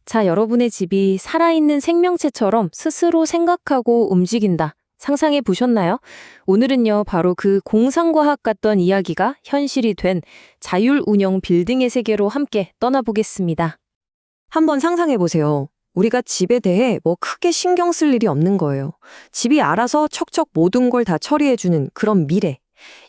자, 여러분의 집이 살아있는 생명체처럼 스스로 생각하고 움직인다. 상상해 보셨나요? 오늘은요, 바로 그 공상과학 같던 이야기가 현실이 된 자율운영 빌딩의 세계로 함께 떠나보겠습니다. 한번 상상해 보세요. 우리가 집에 대해 뭐 크게 신경 쓸 일이 없는 거예요. 집이 알아서 척척 모든 걸 다 처리해주는 그런 미래.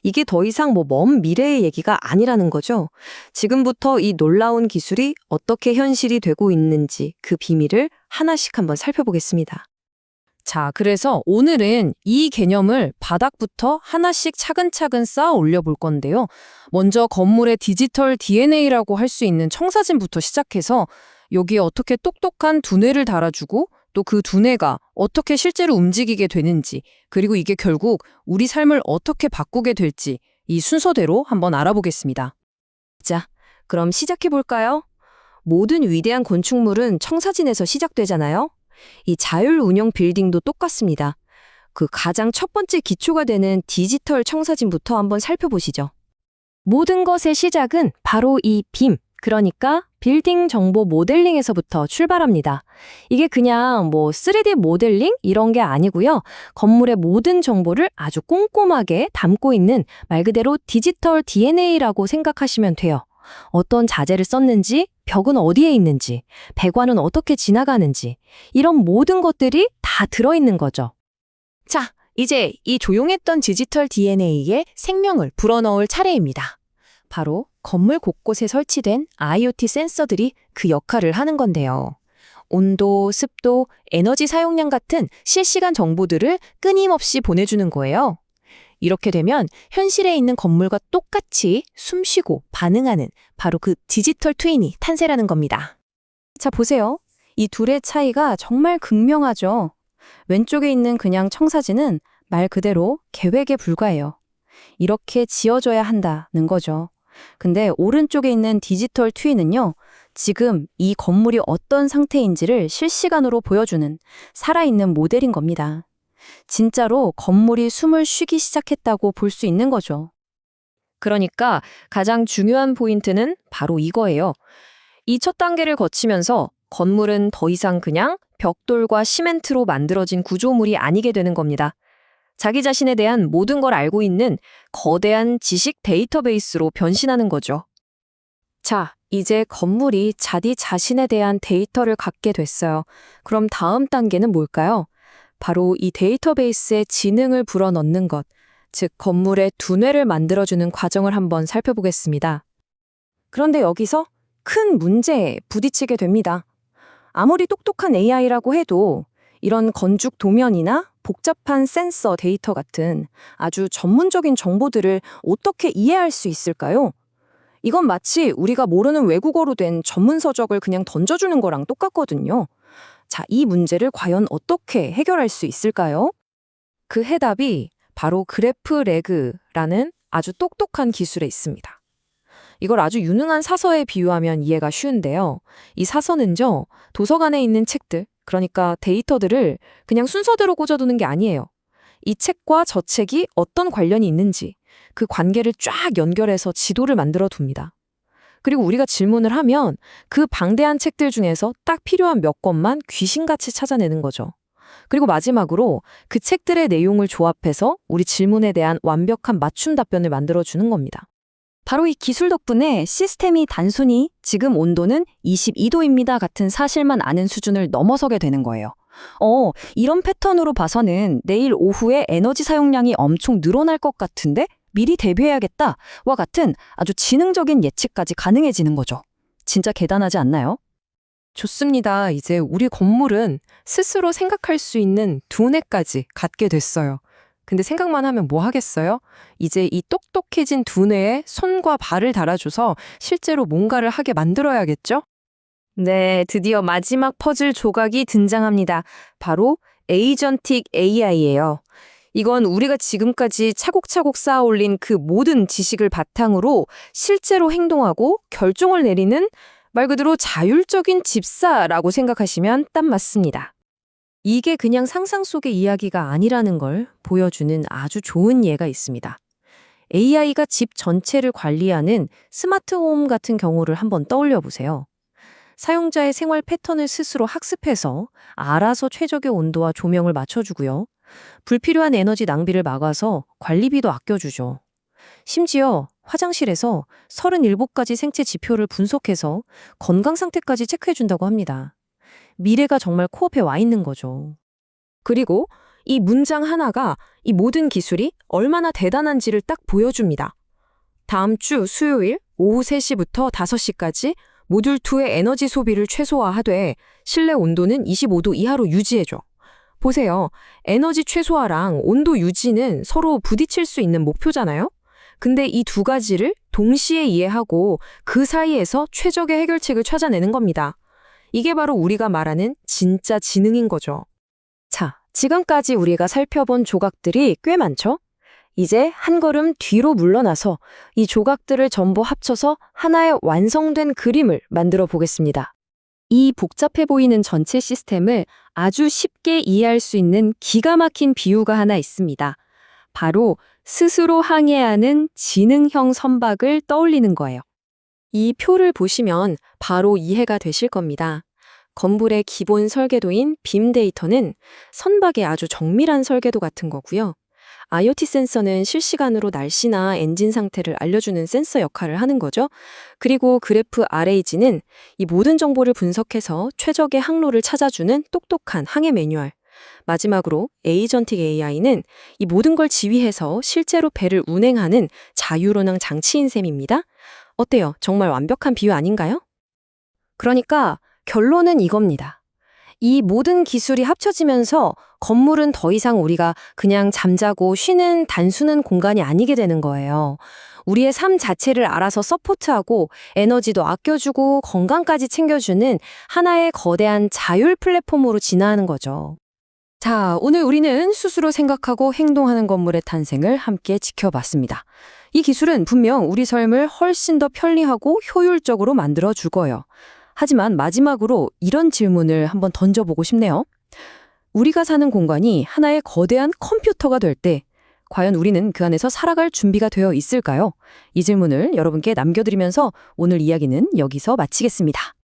이게 더 이상 뭐 먼 미래의 얘기가 아니라는 거죠. 지금부터 이 놀라운 기술이 어떻게 현실이 되고 있는지 그 비밀을 하나씩 한번 살펴보겠습니다. 자, 그래서 오늘은 이 개념을 바닥부터 하나씩 차근차근 쌓아 올려 볼 건데요. 먼저 건물의 디지털 DNA라고 할 수 있는 청사진부터 시작해서 여기에 어떻게 똑똑한 두뇌를 달아주고 또 그 두뇌가 어떻게 실제로 움직이게 되는지, 그리고 이게 결국 우리 삶을 어떻게 바꾸게 될지 이 순서대로 한번 알아보겠습니다. 자, 그럼 시작해 볼까요? 모든 위대한 건축물은 청사진에서 시작되잖아요. 이 자율운영 빌딩도 똑같습니다. 그 가장 첫 번째 기초가 되는 디지털 청사진부터 한번 살펴보시죠. 모든 것의 시작은 바로 이 빔, 그러니까 빌딩 정보 모델링에서부터 출발합니다. 이게 그냥 뭐 3D 모델링 이런 게 아니고요. 건물의 모든 정보를 아주 꼼꼼하게 담고 있는 말 그대로 디지털 DNA라고 생각하시면 돼요. 어떤 자재를 썼는지, 벽은 어디에 있는지, 배관은 어떻게 지나가는지, 이런 모든 것들이 다 들어있는 거죠. 자, 이제 이 조용했던 디지털 DNA에 생명을 불어넣을 차례입니다. 바로 건물 곳곳에 설치된 IoT 센서들이 그 역할을 하는 건데요. 온도, 습도, 에너지 사용량 같은 실시간 정보들을 끊임없이 보내주는 거예요. 이렇게 되면 현실에 있는 건물과 똑같이 숨쉬고 반응하는 바로 그 디지털 트윈이 탄생하는 겁니다. 자, 보세요. 이 둘의 차이가 정말 극명하죠. 왼쪽에 있는 그냥 청사진은 말 그대로 계획에 불과해요. 이렇게 지어져야 한다는 거죠. 근데 오른쪽에 있는 디지털 트윈은요, 지금 이 건물이 어떤 상태인지를 실시간으로 보여주는 살아있는 모델인 겁니다. 진짜로 건물이 숨을 쉬기 시작했다고 볼 수 있는 거죠. 그러니까 가장 중요한 포인트는 바로 이거예요. 이 첫 단계를 거치면서 건물은 더 이상 그냥 벽돌과 시멘트로 만들어진 구조물이 아니게 되는 겁니다. 자기 자신에 대한 모든 걸 알고 있는 거대한 지식 데이터베이스로 변신하는 거죠. 자, 이제 건물이 자기 자신에 대한 데이터를 갖게 됐어요. 그럼 다음 단계는 뭘까요? 바로 이 데이터베이스에 지능을 불어넣는 것, 즉 건물의 두뇌를 만들어주는 과정을 한번 살펴보겠습니다. 그런데 여기서 큰 문제에 부딪히게 됩니다. 아무리 똑똑한 AI라고 해도 이런 건축 도면이나 복잡한 센서 데이터 같은 아주 전문적인 정보들을 어떻게 이해할 수 있을까요? 이건 마치 우리가 모르는 외국어로 된 전문 서적을 그냥 던져주는 거랑 똑같거든요. 자, 이 문제를 과연 어떻게 해결할 수 있을까요? 그 해답이 바로 그래프레그라는 아주 똑똑한 기술에 있습니다. 이걸 아주 유능한 사서에 비유하면 이해가 쉬운데요. 이 사서는요, 도서관에 있는 책들, 그러니까 데이터들을 그냥 순서대로 꽂아두는 게 아니에요. 이 책과 저 책이 어떤 관련이 있는지 그 관계를 쫙 연결해서 지도를 만들어 둡니다. 그리고 우리가 질문을 하면 그 방대한 책들 중에서 딱 필요한 몇 권만 귀신같이 찾아내는 거죠. 그리고 마지막으로 그 책들의 내용을 조합해서 우리 질문에 대한 완벽한 맞춤 답변을 만들어주는 겁니다. 바로 이 기술 덕분에 시스템이 단순히 지금 온도는 22도입니다 같은 사실만 아는 수준을 넘어서게 되는 거예요. 이런 패턴으로 봐서는 내일 오후에 에너지 사용량이 엄청 늘어날 것 같은데 미리 대비해야겠다와 같은 아주 지능적인 예측까지 가능해지는 거죠. 진짜 대단하지 않나요? 좋습니다. 이제 우리 건물은 스스로 생각할 수 있는 두뇌까지 갖게 됐어요. 근데 생각만 하면 뭐 하겠어요? 이제 이 똑똑해진 두뇌에 손과 발을 달아줘서 실제로 뭔가를 하게 만들어야겠죠? 네, 드디어 마지막 퍼즐 조각이 등장합니다. 바로 에이전틱 AI예요. 이건 우리가 지금까지 차곡차곡 쌓아올린 그 모든 지식을 바탕으로 실제로 행동하고 결정을 내리는 말 그대로 자율적인 집사라고 생각하시면 딱 맞습니다. 이게 그냥 상상 속의 이야기가 아니라는 걸 보여주는 아주 좋은 예가 있습니다. AI가 집 전체를 관리하는 스마트홈 같은 경우를 한번 떠올려 보세요. 사용자의 생활 패턴을 스스로 학습해서 알아서 최적의 온도와 조명을 맞춰주고요. 불필요한 에너지 낭비를 막아서 관리비도 아껴주죠. 심지어 화장실에서 37가지 생체 지표를 분석해서 건강 상태까지 체크해준다고 합니다. 미래가 정말 코앞에 와 있는 거죠. 그리고 이 문장 하나가 이 모든 기술이 얼마나 대단한지를 딱 보여줍니다. 다음 주 수요일 오후 3시부터 5시까지 모듈 2의 에너지 소비를 최소화하되 실내 온도는 25도 이하로 유지해줘. 보세요. 에너지 최소화랑 온도 유지는 서로 부딪힐 수 있는 목표잖아요? 근데 이 두 가지를 동시에 이해하고 그 사이에서 최적의 해결책을 찾아내는 겁니다. 이게 바로 우리가 말하는 진짜 지능인 거죠. 자, 지금까지 우리가 살펴본 조각들이 꽤 많죠? 이제 한 걸음 뒤로 물러나서 이 조각들을 전부 합쳐서 하나의 완성된 그림을 만들어 보겠습니다. 이 복잡해 보이는 전체 시스템을 아주 쉽게 이해할 수 있는 기가 막힌 비유가 하나 있습니다. 바로 스스로 항해하는 지능형 선박을 떠올리는 거예요. 이 표를 보시면 바로 이해가 되실 겁니다. 건물의 기본 설계도인 빔 데이터는 선박의 아주 정밀한 설계도 같은 거고요. IoT 센서는 실시간으로 날씨나 엔진 상태를 알려주는 센서 역할을 하는 거죠. 그리고 그래프 RAG는 이 모든 정보를 분석해서 최적의 항로를 찾아주는 똑똑한 항해 매뉴얼. 마지막으로 에이전틱 AI는 이 모든 걸 지휘해서 실제로 배를 운행하는 자율운항 장치인 셈입니다. 어때요? 정말 완벽한 비유 아닌가요? 그러니까 결론은 이겁니다. 이 모든 기술이 합쳐지면서 건물은 더 이상 우리가 그냥 잠자고 쉬는 단순한 공간이 아니게 되는 거예요. 우리의 삶 자체를 알아서 서포트하고 에너지도 아껴주고 건강까지 챙겨주는 하나의 거대한 자율 플랫폼으로 진화하는 거죠. 자, 오늘 우리는 스스로 생각하고 행동하는 건물의 탄생을 함께 지켜봤습니다. 이 기술은 분명 우리 삶을 훨씬 더 편리하고 효율적으로 만들어 줄 거예요. 하지만 마지막으로 이런 질문을 한번 던져보고 싶네요. 우리가 사는 공간이 하나의 거대한 컴퓨터가 될 때 과연 우리는 그 안에서 살아갈 준비가 되어 있을까요? 이 질문을 여러분께 남겨드리면서 오늘 이야기는 여기서 마치겠습니다.